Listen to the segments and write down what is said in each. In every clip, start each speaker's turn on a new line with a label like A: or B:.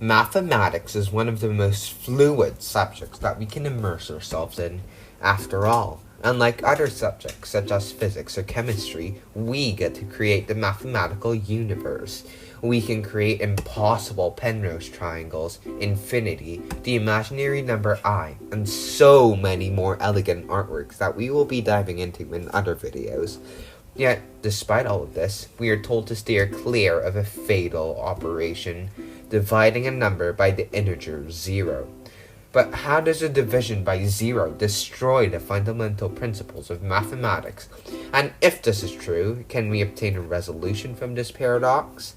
A: Mathematics is one of the most fluid subjects that we can immerse ourselves in. After all, unlike other subjects such as physics or chemistry, we get to create the mathematical universe. We can create impossible Penrose triangles, infinity, the imaginary number I, and so many more elegant artworks that we will be diving into in other videos. Yet, despite all of this, we are told to steer clear of a fatal operation, dividing a number by the integer 0. But how does a division by 0 destroy the fundamental principles of mathematics? And if this is true, can we obtain a resolution from this paradox?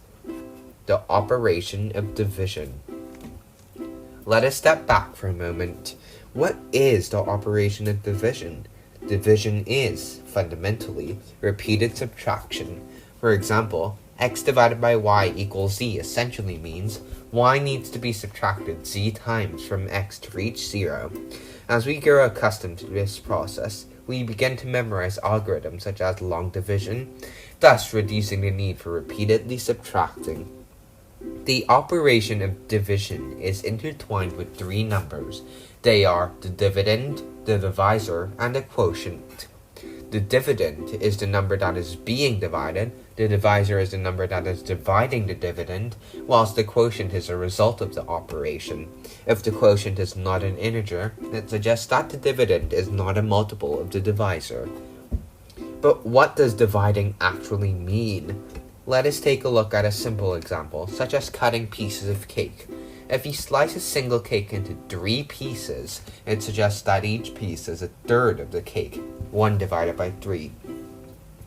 A: The operation of division. Let us step back for a moment. What is the operation of division? Division is, fundamentally, repeated subtraction. For example, x divided by y equals z essentially means y needs to be subtracted z times from x to reach 0. As we grow accustomed to this process, we begin to memorize algorithms such as long division, thus reducing the need for repeatedly subtracting. The operation of division is intertwined with 3 numbers. They are the dividend, the divisor, and the quotient. The dividend is the number that is being divided, the divisor is the number that is dividing the dividend, whilst the quotient is a result of the operation. If the quotient is not an integer, it suggests that the dividend is not a multiple of the divisor. But what does dividing actually mean? Let us take a look at a simple example, such as cutting pieces of cake. If you slice a single cake into 3 pieces, it suggests that each piece is a third of the cake, 1 divided by 3.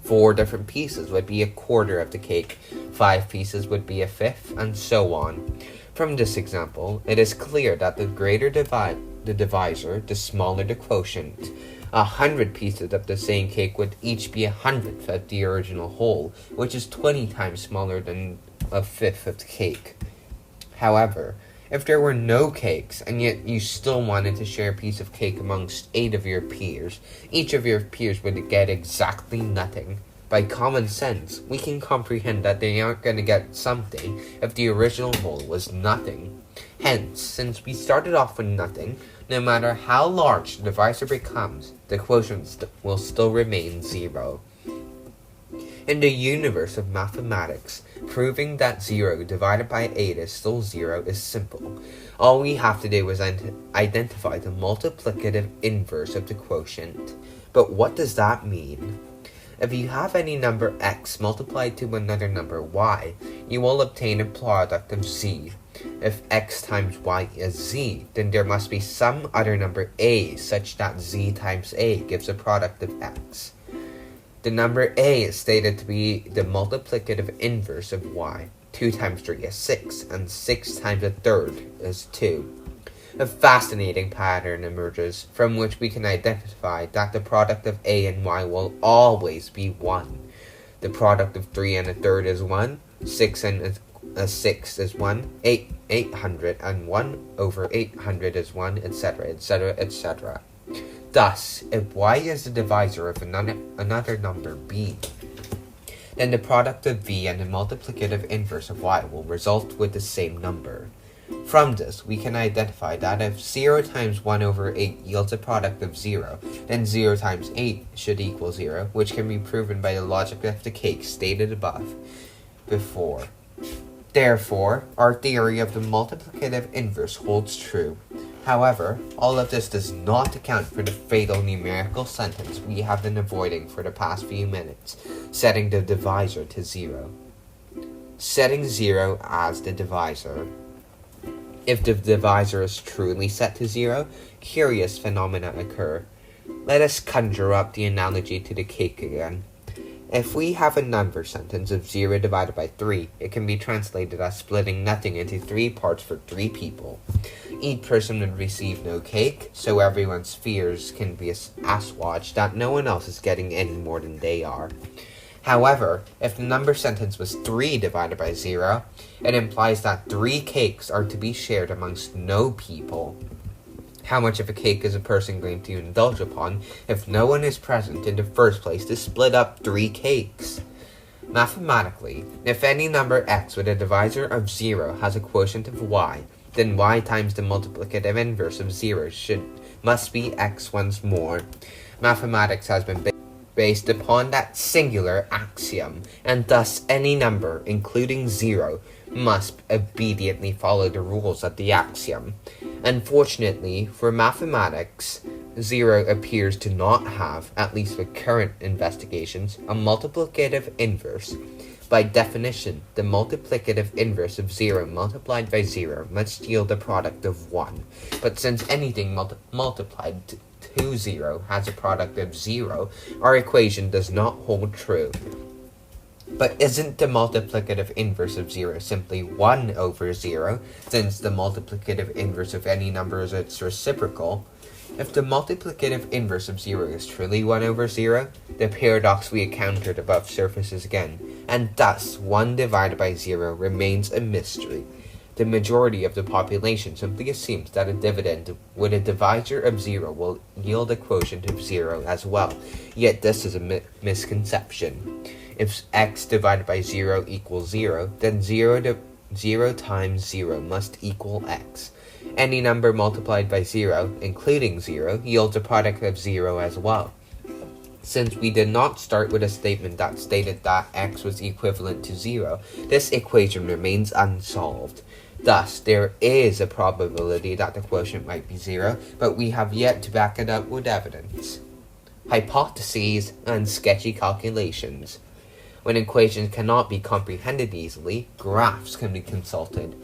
A: 4 different pieces would be a quarter of the cake, 5 pieces would be a fifth, and so on. From this example, it is clear that the greater the divisor, the smaller the quotient. 100 pieces of the same cake would each be 100th of the original whole, which is 20 times smaller than a fifth of the cake. However, if there were no cakes, and yet you still wanted to share a piece of cake amongst 8 of your peers, each of your peers would get exactly nothing. By common sense, we can comprehend that they aren't going to get something if the original whole was nothing. Hence, since we started off with nothing, no matter how large the divisor becomes, the quotient will still remain 0. In the universe of mathematics, proving that 0 divided by 8 is still 0 is simple. All we have to do is identify the multiplicative inverse of the quotient. But what does that mean? If you have any number x multiplied to another number y, you will obtain a product of z. If x times y is z, then there must be some other number a such that z times a gives a product of x. The number a is stated to be the multiplicative inverse of y. 2 times 3 is 6, and 6 times a third is 2. A fascinating pattern emerges from which we can identify that the product of a and y will always be 1. The product of 3 and a third is 1, 6 and a sixth is 1, 800 and 1 over 800 is 1, etc., etc., etc. Thus, if y is the divisor of another number b, then the product of v and the multiplicative inverse of y will result with the same number. From this, we can identify that if 0 times 1 over 8 yields a product of 0, then 0 times 8 should equal 0, which can be proven by the logic of the cake stated before. Therefore, our theory of the multiplicative inverse holds true. However, all of this does not account for the fatal numerical sentence we have been avoiding for the past few minutes, setting the divisor to 0. Setting 0 as the divisor. If the divisor is truly set to 0, curious phenomena occur. Let us conjure up the analogy to the cake again. If we have a number sentence of 0 divided by 3, it can be translated as splitting nothing into 3 parts for 3 people. Each person would receive no cake, so everyone's fears can be assuaged that no one else is getting any more than they are. However, if the number sentence was 3 divided by 0, it implies that 3 cakes are to be shared amongst no people. How much of a cake is a person going to indulge upon if no one is present in the first place to split up 3 cakes? Mathematically, if any number x with a divisor of 0 has a quotient of y, then y times the multiplicative inverse of 0 must be x once more. Mathematics has been based upon that singular axiom, and thus any number, including 0, must obediently follow the rules of the axiom. Unfortunately, for mathematics, 0 appears to not have, at least with current investigations, a multiplicative inverse. By definition, the multiplicative inverse of 0 multiplied by 0 must yield a product of 1. But since anything multiplied to 0 has a product of 0, our equation does not hold true. But isn't the multiplicative inverse of 0 simply 1 over 0, since the multiplicative inverse of any number is its reciprocal? If the multiplicative inverse of 0 is truly 1 over 0, the paradox we encountered above surfaces again, and thus 1 divided by 0 remains a mystery. The majority of the population simply assumes that a dividend with a divisor of 0 will yield a quotient of 0 as well, yet this is a misconception. If x divided by 0 equals 0, then 0 times 0 must equal x. Any number multiplied by 0, including 0, yields a product of 0 as well. Since we did not start with a statement that stated that x was equivalent to 0, this equation remains unsolved. Thus, there is a probability that the quotient might be 0, but we have yet to back it up with evidence. Hypotheses and sketchy calculations. When equations cannot be comprehended easily, graphs can be consulted.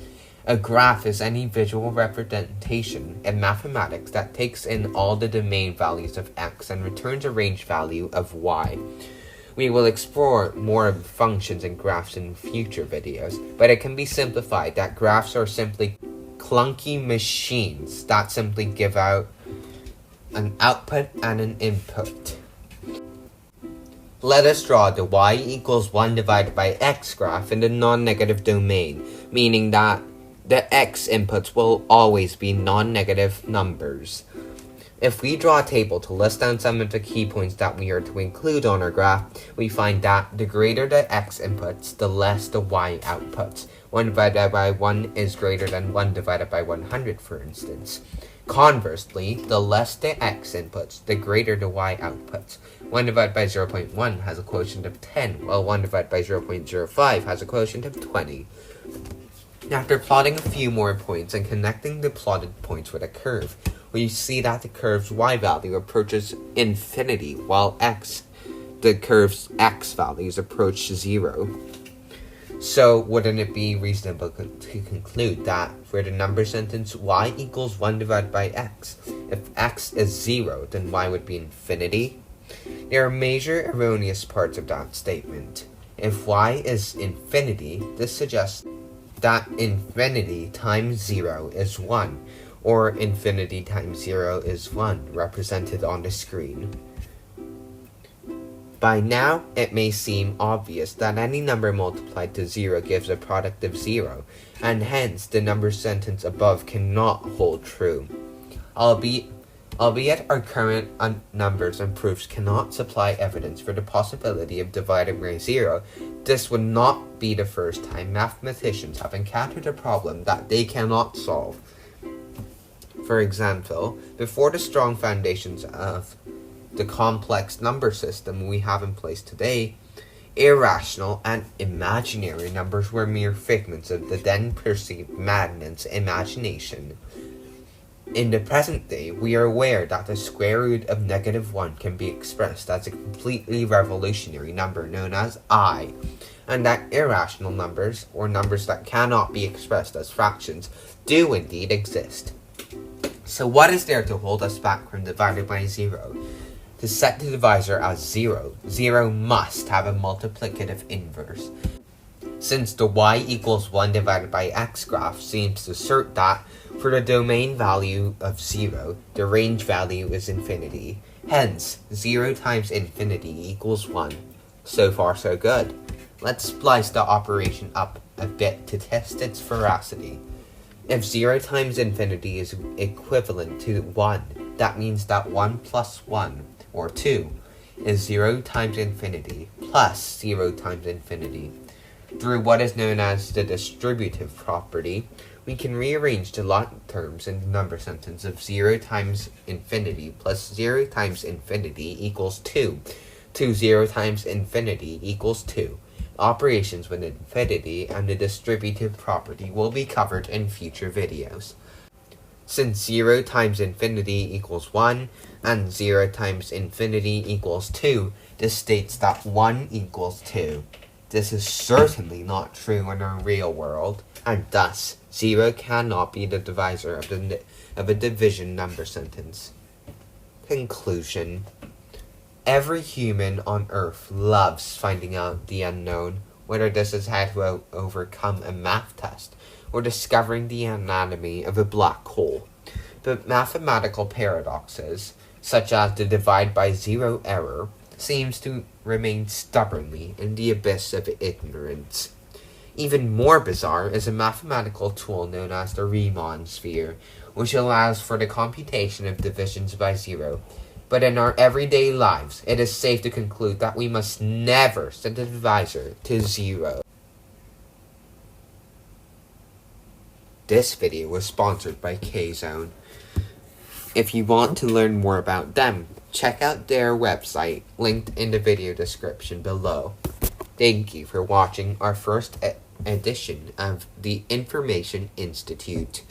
A: A graph is any visual representation in mathematics that takes in all the domain values of x and returns a range value of y. We will explore more functions and graphs in future videos, but it can be simplified that graphs are simply clunky machines that simply give out an output and an input. Let us draw the y equals 1 divided by x graph in the non-negative domain, meaning that the x inputs will always be non-negative numbers. If we draw a table to list down some of the key points that we are to include on our graph, we find that the greater the x inputs, the less the y outputs. 1 divided by 1 is greater than 1 divided by 100, for instance. Conversely, the less the x inputs, the greater the y outputs. 1 divided by 0.1 has a quotient of 10, while 1 divided by 0.05 has a quotient of 20. After plotting a few more points and connecting the plotted points with a curve, we see that the curve's y value approaches infinity, while the curve's x values approach 0. So, wouldn't it be reasonable to conclude that for the number sentence y equals 1 divided by x, if x is 0, then y would be infinity? There are major erroneous parts of that statement. If y is infinity, this suggests that infinity times 0 is 1, or infinity times 0 is 1, represented on the screen. By now, it may seem obvious that any number multiplied to 0 gives a product of 0, and hence the number sentence above cannot hold true. Albeit our current numbers and proofs cannot supply evidence for the possibility of dividing by 0, this would not be the first time mathematicians have encountered a problem that they cannot solve. For example, before the strong foundations of the complex number system we have in place today, irrational and imaginary numbers were mere figments of the then perceived madman's imagination. In the present day, we are aware that the square root of -1 can be expressed as a completely revolutionary number known as I, and that irrational numbers, or numbers that cannot be expressed as fractions, do indeed exist. So what is there to hold us back from dividing by 0? To set the divisor as 0, 0 must have a multiplicative inverse. Since the y equals 1 divided by x graph seems to assert that, for the domain value of 0, the range value is infinity. Hence, 0 times infinity equals 1. So far so good. Let's splice the operation up a bit to test its veracity. If 0 times infinity is equivalent to 1, that means that 1 plus 1, or 2, is 0 times infinity plus 0 times infinity. Through what is known as the distributive property, we can rearrange the like terms in the number sentence of 0 times infinity plus 0 times infinity equals 2 to 0 times infinity equals 2. Operations with infinity and the distributive property will be covered in future videos. Since 0 times infinity equals 1 and 0 times infinity equals 2, this states that 1 equals 2. This is certainly not true in our real world, and thus 0 cannot be the divisor of a division number sentence. Conclusion. Every human on Earth loves finding out the unknown, whether this is how to overcome a math test or discovering the anatomy of a black hole. But mathematical paradoxes, such as the divide by zero error, seems to remain stubbornly in the abyss of ignorance. Even more bizarre is a mathematical tool known as the Riemann sphere, which allows for the computation of divisions by zero. But in our everyday lives, it is safe to conclude that we must never set the divisor to 0. This video was sponsored by K-Zone. If you want to learn more about them, check out their website, linked in the video description below. Thank you for watching our first edition of the Information Institute.